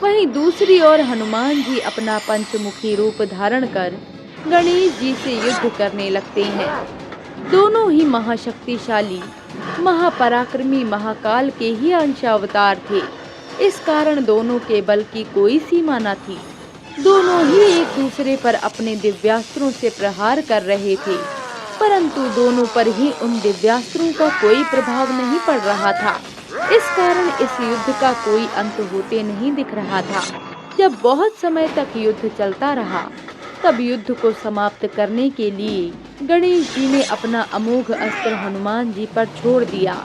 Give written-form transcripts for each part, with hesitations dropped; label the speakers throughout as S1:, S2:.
S1: वहीं दूसरी ओर हनुमान जी अपना पंचमुखी रूप धारण कर गणेश जी से युद्ध करने लगते हैं। दोनों ही महाशक्तिशाली, महापराक्रमी महाकाल के ही अंशावतार थे। इस कारण दोनों के बल की कोई सीमा न थी। दोनों ही एक दूसरे पर अपने दिव्यास्त्रों से प्रहार कर रहे थे, परंतु दोनों पर ही उन दिव्यास्त्रों का कोई प्रभाव नहीं पड़ रहा था। इस कारण इस युद्ध का कोई अंत होते नहीं दिख रहा था। जब बहुत समय तक युद्ध चलता रहा, तब युद्ध को समाप्त करने के लिए गणेश जी ने अपना अमोघ अस्त्र हनुमान जी पर छोड़ दिया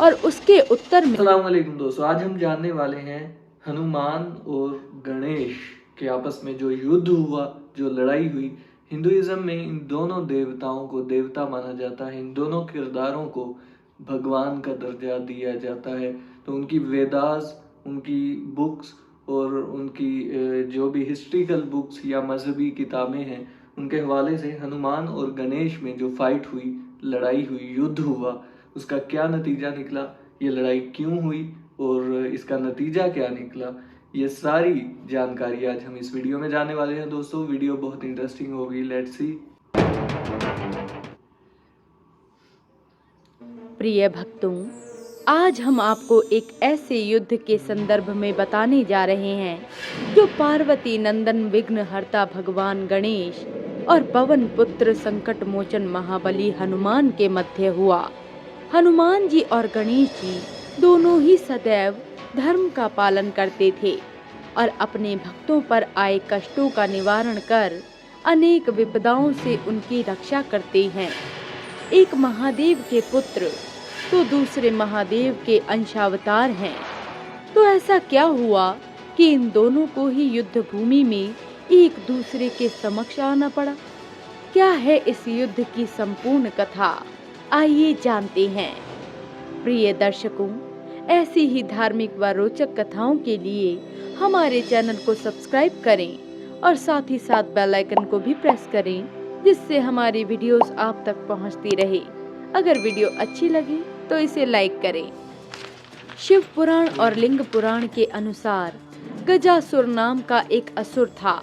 S1: और उसके उत्तर में
S2: अस्सलाम वालेकुम दोस्तों, आज हम जानने वाले हैं हनुमान और गणेश के आपस में जो युद्ध हुआ, जो लड़ाई हुई। हिंदुइज्म में इन दोनों देवताओं को देवता माना जाता है, इन दोनों किरदारों को भगवान का दर्जा दिया जाता है। तो उनकी वेदास, उनकी बुक्स और उनकी जो भी हिस्ट्रिकल बुक्स या मजहबी किताबें हैं, उनके हवाले से हनुमान और गणेश में जो फाइट हुई, लड़ाई हुई, युद्ध हुआ, उसका क्या नतीजा निकला, ये लड़ाई क्यों हुई और इसका नतीजा क्या निकला, ये सारी जानकारी आज हम इस वीडियो में जानने वाले हैं। दोस्तों, वीडियो बहुत इंटरेस्टिंग होगी, लेट्स सी।
S1: प्रिय भक्तों, आज हम आपको एक ऐसे युद्ध के संदर्भ में बताने जा रहे हैं जो पार्वती नंदन विघ्नहर्ता भगवान गणेश और पवन पुत्र संकट मोचन महाबली हनुमान के मध्य हुआ। हनुमान जी और गणेश जी दोनों ही सदैव धर्म का पालन करते थे और अपने भक्तों पर आए कष्टों का निवारण कर अनेक विपदाओं से उनकी रक्षा करते हैं। एक महादेव के पुत्र तो दूसरे महादेव के अंशावतार हैं। तो ऐसा क्या हुआ कि इन दोनों को ही युद्ध भूमि में एक दूसरे के समक्ष आना पड़ा? क्या है इस युद्ध की संपूर्ण कथा? आइए जानते हैं। प्रिय दर्शकों, ऐसी ही धार्मिक व रोचक कथाओं के लिए हमारे चैनल को सब्सक्राइब करें और साथ ही साथ बेल आइकन को भी प्रेस करें, जिससे हमारी वीडियोस आप तक पहुंचती रहे। अगर वीडियो अच्छी लगे तो इसे लाइक करें। शिव पुराण और लिंग पुराण के अनुसार गजासुर नाम का एक असुर था,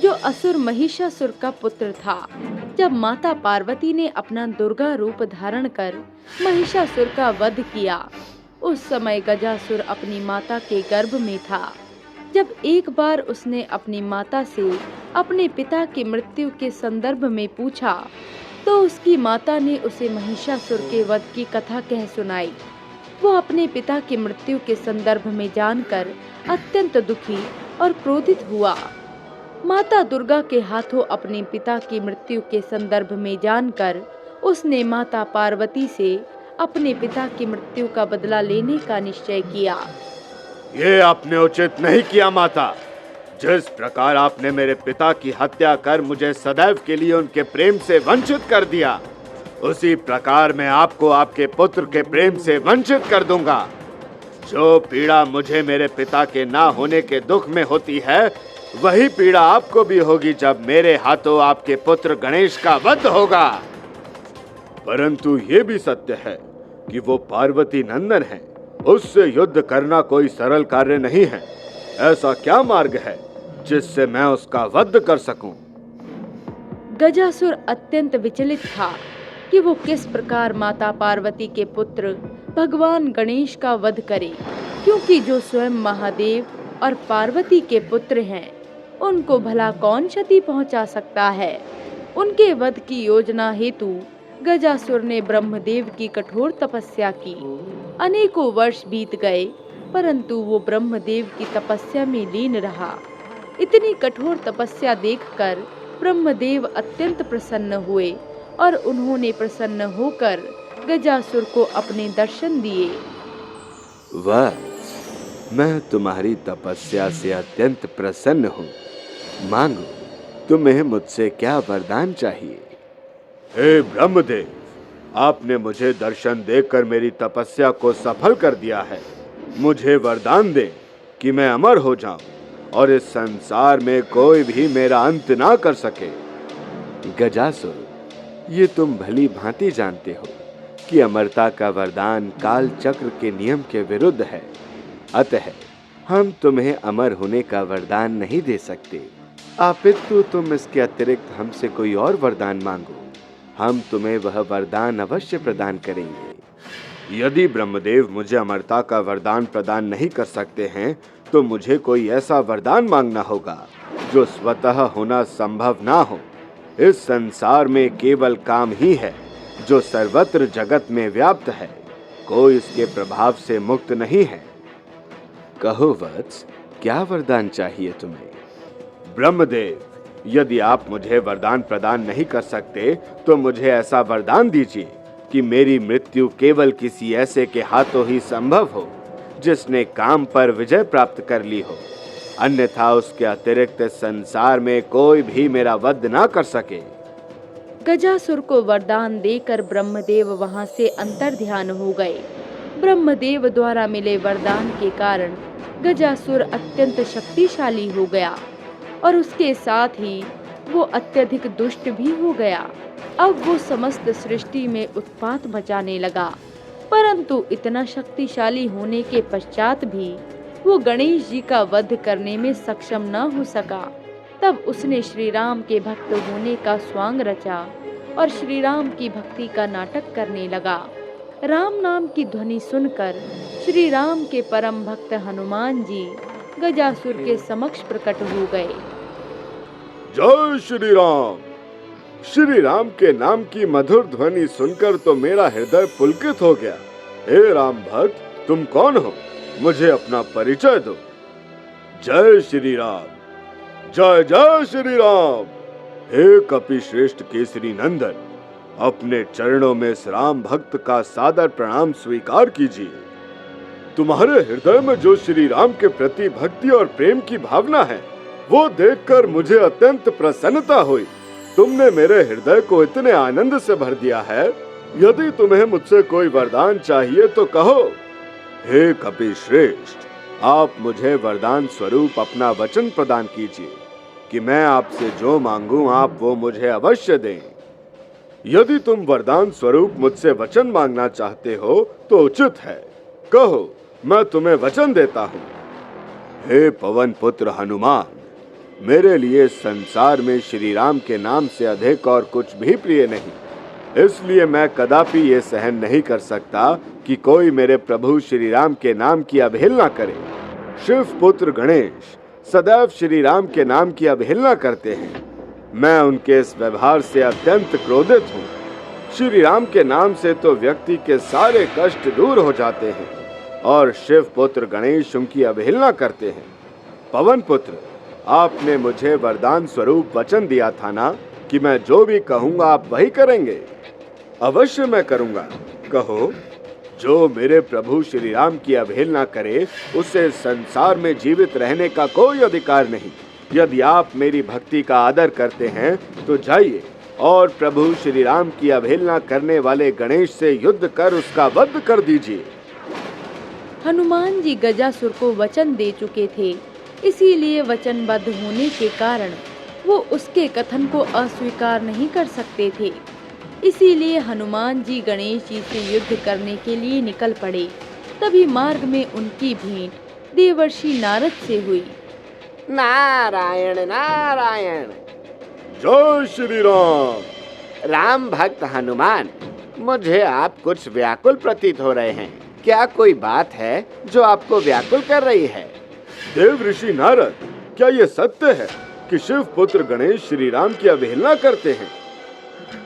S1: जो असुर महिषासुर का पुत्र था। जब माता पार्वती ने अपना दुर्गा रूप धारण कर महिषासुर का वध किया, उस समय गजासुर अपनी माता के गर्भ में था। जब एक बार उसने अपनी माता से अपने पिता की मृत्यु के संदर्भ में पूछा, तो उसकी माता ने उसे महिषासुर के वध की कथा कह सुनाई। वो अपने पिता की मृत्यु के संदर्भ में जानकर अत्यंत दुखी और क्रोधित हुआ। माता दुर्गा के हाथों अपने पिता की मृत्यु के संदर्भ में जानकर उसने माता पार्वती से अपने पिता की मृत्यु का बदला लेने का निश्चय किया।
S3: ये आपने उचित नहीं किया माता। जिस प्रकार आपने मेरे पिता की हत्या कर मुझे सदैव के लिए उनके प्रेम से वंचित कर दिया, उसी प्रकार मैं आपको आपके पुत्र के प्रेम से वंचित कर दूंगा। जो पीड़ा मुझे मेरे पिता के ना होने के दुख में होती है, वही पीड़ा आपको भी होगी जब मेरे हाथों आपके पुत्र गणेश का वध होगा। परंतु ये भी सत्य है कि वो पार्वती नंदन है, उससे युद्ध करना कोई सरल कार्य नहीं है। ऐसा क्या मार्ग है जिससे मैं उसका वध कर सकूं?
S1: गजासुर अत्यंत विचलित था कि वो किस प्रकार माता पार्वती के पुत्र भगवान गणेश का वध करे, क्योंकि जो स्वयं महादेव और पार्वती के पुत्र हैं, उनको भला कौन क्षति पहुंचा सकता है। उनके वध की योजना हेतु गजासुर ने ब्रह्मदेव की कठोर तपस्या की। अनेकों वर्ष बीत गए, परंतु वो ब्रह्मदेव की तपस्या में लीन रहा। इतनी कठोर तपस्या देखकर ब्रह्मदेव अत्यंत प्रसन्न हुए और उन्होंने प्रसन्न होकर गजासुर को अपने दर्शन दिए।
S3: वाह, मैं तुम्हारी तपस्या से अत्यंत प्रसन्न हूँ। मांगो, तुम्हें मुझसे क्या वरदान चाहिए? हे ब्रह्मदेव, आपने मुझे दर्शन देकर मेरी तपस्या को सफल कर दिया है। मुझे वरदान दें कि मैं अमर हो जाऊं और इस संसार में कोई भी मेरा अंत ना कर सके। गजासुर, ये तुम भली भांति जानते हो कि अमरता का वरदान काल चक्र के नियम के विरुद्ध है। अतः हम तुम्हें अमर होने का वरदान नहीं दे सकते, अपितु तुम इसके अतिरिक्त हमसे कोई और वरदान मांगो, हम तुम्हें वह वरदान अवश्य प्रदान करेंगे। यदि ब्रह्मदेव मुझे अमरता का वरदान प्रदान नहीं कर सकते हैं, तो मुझे कोई ऐसा वरदान मांगना होगा जो स्वतः होना संभव ना हो। इस संसार में केवल काम ही है जो सर्वत्र जगत में व्याप्त है, कोई इसके प्रभाव से मुक्त नहीं है। कहो वत्स, क्या वरदान चाहिए तुम्हें? ब्रह्मदेव, यदि आप मुझे वरदान प्रदान नहीं कर सकते तो मुझे ऐसा वरदान दीजिए कि मेरी मृत्यु केवल किसी ऐसे के हाथों ही संभव हो जिसने काम पर विजय प्राप्त कर ली हो, अन्यथा उसके अतिरिक्त संसार में कोई भी मेरा वध ना कर सके।
S1: गजासुर को वरदान देकर ब्रह्मदेव वहां से अंतर्ध्यान हो गए। ब्रह्मदेव द्वारा मिले वरदान के कारण गजासुर अत्यंत शक्तिशाली हो गया और उसके साथ ही वो अत्यधिक दुष्ट भी हो गया। अब वो समस्त सृष्टि में उत्पात मचाने लगा, परंतु इतना शक्तिशाली होने के पश्चात भी वो गणेश जी का वध करने में सक्षम न हो सका। तब उसने श्री राम के भक्त होने का स्वांग रचा और श्री राम की भक्ति का नाटक करने लगा। राम नाम की ध्वनि सुनकर श्री राम के परम भक्त हनुमान जी गजासुर के समक्ष प्रकट हो गए।
S3: जय श्री राम। श्री राम के नाम की मधुर ध्वनि सुनकर तो मेरा हृदय पुलकित हो गया। हे राम भक्त, तुम कौन हो? मुझे अपना परिचय दो। जय श्री राम, जय जय श्री राम। हे कपि श्रेष्ठ केसरी नंदन, अपने चरणों में इस राम भक्त का सादर प्रणाम स्वीकार कीजिए। तुम्हारे हृदय में जो श्री राम के प्रति भक्ति और प्रेम की भावना है, वो देखकर मुझे अत्यंत प्रसन्नता हुई। तुमने मेरे हृदय को इतने आनंद से भर दिया है। यदि तुम्हें मुझसे कोई वरदान चाहिए तो कहो। हे कपि श्रेष्ठ, आप मुझे वरदान स्वरूप अपना वचन प्रदान कीजिए कि मैं आपसे जो मांगूं आप वो मुझे अवश्य दें। यदि तुम वरदान स्वरूप मुझसे वचन मांगना चाहते हो तो उचित है, कहो, मैं तुम्हें वचन देता हूँ। हे पवन पुत्र हनुमान, मेरे लिए संसार में श्री राम के नाम से अधिक और कुछ भी प्रिय नहीं, इसलिए मैं कदापि ये सहन नहीं कर सकता कि कोई मेरे प्रभु श्री राम के नाम की अवहेलना करे। शिव पुत्र गणेश सदैव श्री राम के नाम की अवहेलना करते हैं। मैं उनके इस व्यवहार से अत्यंत क्रोधित हूँ। श्री राम के नाम से तो व्यक्ति के सारे कष्ट दूर हो जाते हैं और शिव पुत्र गणेश उनकी अवहेलना करते हैं। पवन पुत्र, आपने मुझे वरदान स्वरूप वचन दिया था ना कि मैं जो भी कहूँगा आप वही करेंगे। अवश्य मैं करूँगा। कहो, जो मेरे प्रभु श्री राम की अवहेलना करे उसे संसार में जीवित रहने का कोई अधिकार नहीं। यदि आप मेरी भक्ति का आदर करते हैं तो जाइए और प्रभु श्री राम की अवहेलना करने वाले गणेश से युद्ध कर उसका वध कर दीजिए।
S1: हनुमान जी गजासुर को वचन दे चुके थे, इसीलिए वचनबद्ध होने के कारण वो उसके कथन को अस्वीकार नहीं कर सकते थे। इसीलिए हनुमान जी गणेश जी से युद्ध करने के लिए निकल पड़े। तभी मार्ग में उनकी भेंट देवर्षि नारद से हुई।
S4: नारायण नारायण।
S3: जय श्री राम।
S4: राम भक्त हनुमान, मुझे आप कुछ व्याकुल प्रतीत हो रहे हैं। क्या कोई बात है जो आपको व्याकुल कर रही है?
S3: देव ऋषि नारद, क्या ये सत्य है कि शिव पुत्र गणेश श्री राम की अवहेलना करते हैं?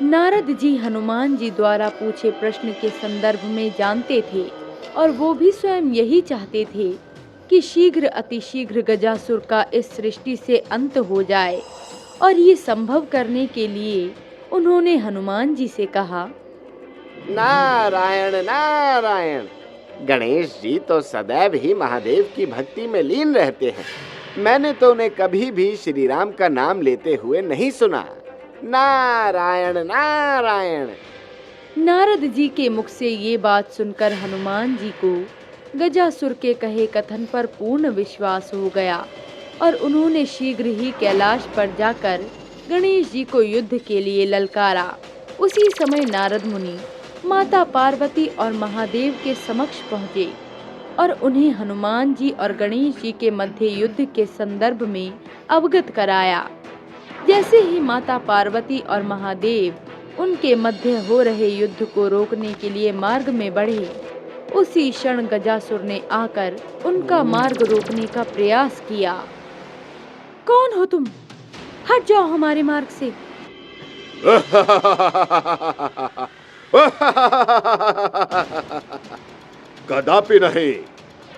S1: नारद जी हनुमान जी द्वारा पूछे प्रश्न के संदर्भ में जानते थे और वो भी स्वयं यही चाहते थे कि शीघ्र अतिशीघ्र गजासुर का इस सृष्टि से अंत हो जाए। और ये संभव करने के लिए उन्होंने हनुमान जी से कहा,
S4: नारायण नारायण। गणेश जी तो सदैव ही महादेव की भक्ति में लीन रहते हैं। मैंने तो उन्हें कभी भी श्री राम का नाम लेते हुए नहीं सुना। नारायण नारायण।
S1: नारद जी के मुख से ये बात सुनकर हनुमान जी को गजासुर के कहे कथन पर पूर्ण विश्वास हो गया और उन्होंने शीघ्र ही कैलाश पर जाकर गणेश जी को युद्ध के लिए ललकारा। उसी समय नारद मुनि माता पार्वती और महादेव के समक्ष पहुँचे। और उन्हें हनुमान जी और गणेश जी के मध्य युद्ध के संदर्भ में अवगत कराया। जैसे ही माता पार्वती और महादेव उनके मध्य हो रहे युद्ध को रोकने के लिए मार्ग में बढ़े, उसी क्षण गजासुर ने आकर उनका मार्ग रोकने का प्रयास किया। कौन हो तुम? हट जाओ हमारे मार्ग से।
S3: कदापि नहीं,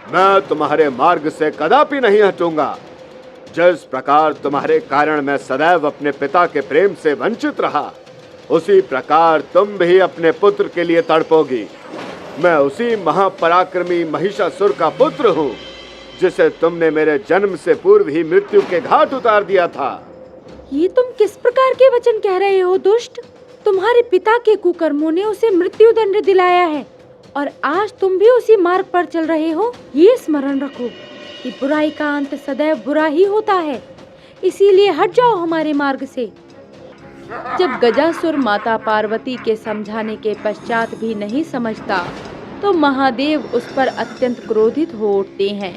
S3: मैं तुम्हारे मार्ग से कदापि नहीं हटूंगा। जिस प्रकार तुम्हारे कारण मैं सदैव अपने पिता के प्रेम से वंचित रहा, उसी प्रकार तुम भी अपने पुत्र के लिए तड़पोगी। मैं उसी महापराक्रमी महिषासुर का पुत्र हूँ, जिसे तुमने मेरे जन्म से पूर्व ही मृत्यु के घाट उतार दिया था।
S1: ये तुम किस प्रकार के वचन कह रहे हो दुष्ट? तुम्हारे पिता के कुकर्मों ने उसे मृत्यु दंड दिलाया है और आज तुम भी उसी मार्ग पर चल रहे हो। ये स्मरण रखो कि बुराई का अंत सदैव बुरा ही होता है, इसीलिए हट जाओ हमारे मार्ग से। जब गजासुर माता पार्वती के समझाने के पश्चात भी नहीं समझता, तो महादेव उस पर अत्यंत क्रोधित हो उठते हैं।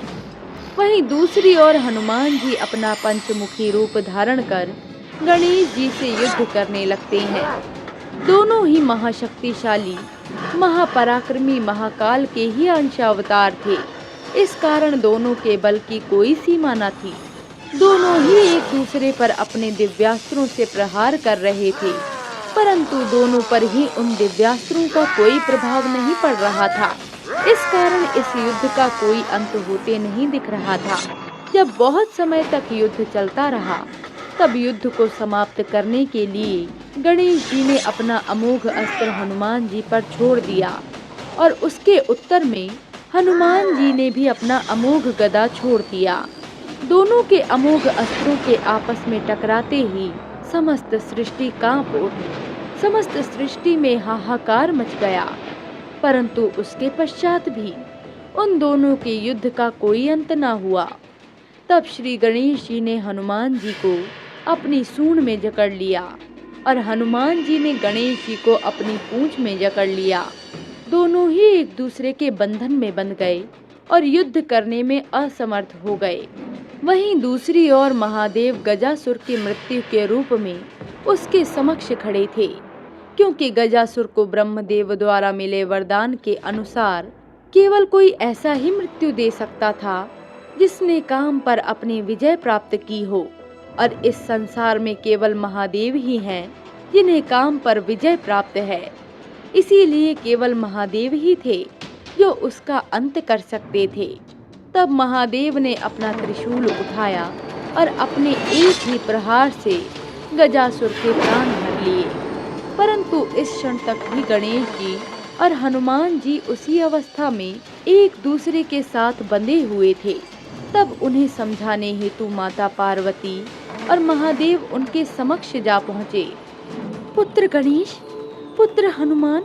S1: वहीं दूसरी ओर हनुमान जी अपना पंचमुखी रूप धारण कर गणेश जी से युद्ध करने लगते हैं। दोनों ही महाशक्तिशाली, महापराक्रमी महाकाल के ही अंशावतार थे। इस कारण दोनों के बल की कोई सीमा न थी। दोनों ही एक दूसरे पर अपने दिव्यास्त्रों से प्रहार कर रहे थे, परंतु दोनों पर ही उन दिव्यास्त्रों का कोई प्रभाव नहीं पड़ रहा था। इस कारण इस युद्ध का कोई अंत होते नहीं दिख रहा था। जब बहुत समय तक युद्ध चलता रहा, तब युद्ध को समाप्त करने के लिए गणेश जी ने अपना अमोघ अस्त्र हनुमान जी पर छोड़ दिया और उसके उत्तर में हनुमान जी ने भी अपना अमोघ गदा छोड़ दिया। दोनों के अमोघ अस्त्रों के आपस में टकराते ही समस्त सृष्टि कांप उठी। समस्त सृष्टि में हाहाकार मच गया, परंतु उसके पश्चात भी उन दोनों के युद्ध का कोई अंत न हुआ। तब श्री गणेश जी ने हनुमान जी को अपनी सूंड में जकड़ लिया और हनुमान जी ने गणेश जी को अपनी पूंछ में जकड़ लिया। दोनों ही एक दूसरे के बंधन में बंध गए और युद्ध करने में असमर्थ हो गए। वहीं दूसरी ओर महादेव गजासुर की मृत्यु के रूप में उसके समक्ष खड़े थे, क्योंकि गजासुर को ब्रह्मदेव द्वारा मिले वरदान के अनुसार केवल कोई ऐसा ही मृत्यु दे सकता था जिसने काम पर अपनी विजय प्राप्त की हो, और इस संसार में केवल महादेव ही हैं जिन्हें काम पर विजय प्राप्त है। इसीलिए केवल महादेव ही थे जो उसका अंत कर सकते थे। तब महादेव ने अपना त्रिशूल उठाया और अपने एक ही प्रहार से गजासुर के प्राण भर लिए। परंतु इस क्षण तक भी गणेश जी और हनुमान जी उसी अवस्था में एक दूसरे के साथ बंधे हुए थे। तब उन्हें समझाने हेतु माता पार्वती और महादेव उनके समक्ष जा पहुँचे। पुत्र गणेश, पुत्र हनुमान,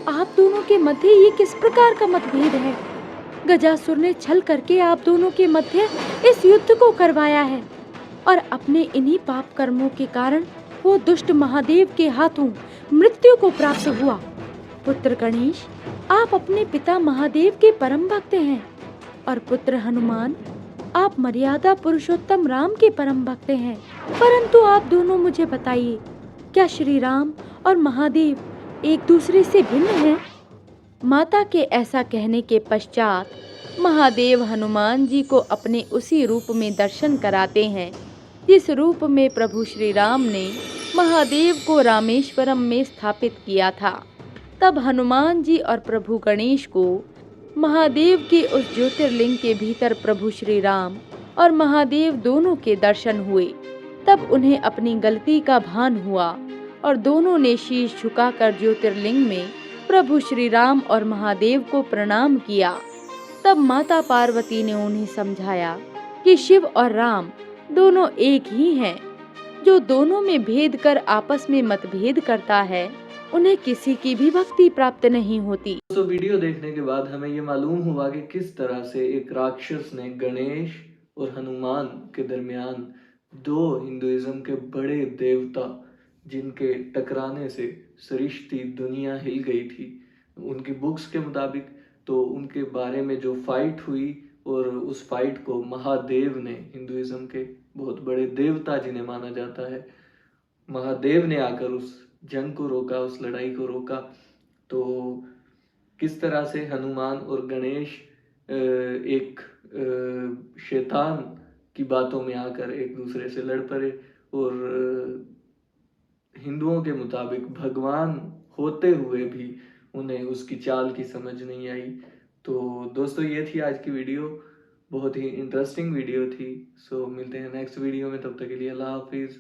S1: आप दोनों के मध्य ये किस प्रकार का मतभेद है? गजासुर ने छल करके आप दोनों के मध्य इस युद्ध को करवाया है और अपने इन्हीं पाप कर्मों के कारण वो दुष्ट महादेव के हाथों मृत्यु को प्राप्त हुआ। पुत्र गणेश, आप अपने पिता महादेव के परम भक्त हैं और पुत्र हनुमान, आप मर्यादा पुरुषोत्तम राम के परम भक्त हैं। परंतु आप दोनों मुझे बताइए, क्या श्री राम और महादेव एक दूसरे से भिन्न हैं? माता के ऐसा कहने के पश्चात महादेव हनुमान जी को अपने उसी रूप में दर्शन कराते हैं जिस रूप में प्रभु श्री राम ने महादेव को रामेश्वरम में स्थापित किया था। तब हनुमान जी और प्रभु गणेश को महादेव के उस ज्योतिर्लिंग के भीतर प्रभु श्री राम और महादेव दोनों के दर्शन हुए। तब उन्हें अपनी गलती का भान हुआ और दोनों ने शीश झुकाकर ज्योतिर्लिंग में प्रभु श्री राम और महादेव को प्रणाम किया। तब माता पार्वती ने उन्हें समझाया कि शिव और राम दोनों एक ही हैं। जो दोनों में भेद कर आपस में मतभेद करता है, उन्हें किसी की भी भक्ति प्राप्त नहीं होती।
S2: दोस्तों, वीडियो देखने के बाद हमें ये मालूम हुआ कि किस तरह से एक राक्षस ने गणेश और हनुमान के दरमियान दो हिंदुइज्म के बड़े देवता, जिनके टकराने से सृष्टि दुनिया हिल गई थी, उनकी बुक्स के मुताबिक तो उनके बारे में जो फाइट हुई और उस फाइट को महादेव ने, हिंदुइज्म के बहुत बड़े देवता जिन्हें माना जाता है, महादेव ने आकर उस जंग को रोका, उस लड़ाई को रोका। तो किस तरह से हनुमान और गणेश एक शैतान की बातों में आकर एक दूसरे से लड़ पड़े और हिंदुओं के मुताबिक भगवान होते हुए भी उन्हें उसकी चाल की समझ नहीं आई। तो दोस्तों ये थी आज की वीडियो, बहुत ही इंटरेस्टिंग वीडियो थी। सो मिलते हैं नेक्स्ट वीडियो में, तब तक के लिए अल्लाह हाफिज़।